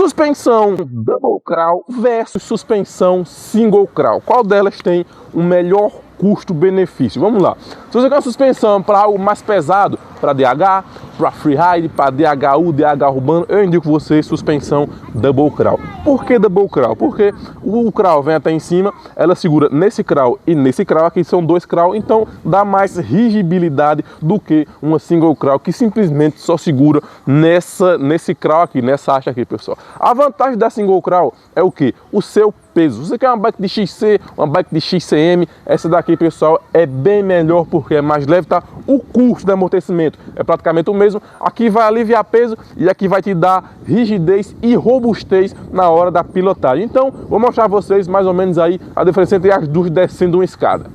Suspensão Double Crawl versus suspensão Single Crawl. Qual delas tem o melhor custo-benefício? Vamos lá. Se você quer uma suspensão para algo mais pesado, para DH, para freeride, para DHU, DH urbano, eu indico você suspensão Double Crawl. Por que Double Crawl? Porque o crawl vem até em cima, ela segura nesse crawl e nesse crawl, aqui são dois crawl, então dá mais rigibilidade do que uma single crawl que simplesmente só segura nesse crawl aqui, nessa haste aqui, pessoal. A vantagem da single crawl é o que? O seu peso. Você quer uma bike de XC, uma bike de XCM, essa daqui, pessoal, é bem melhor porque é mais leve, tá? O custo de amortecimento é praticamente o mesmo. Aqui vai aliviar peso e aqui vai te dar rigidez e robustez na hora da pilotagem. Então, vou mostrar a vocês mais ou menos aí a diferença entre as duas descendo uma escada.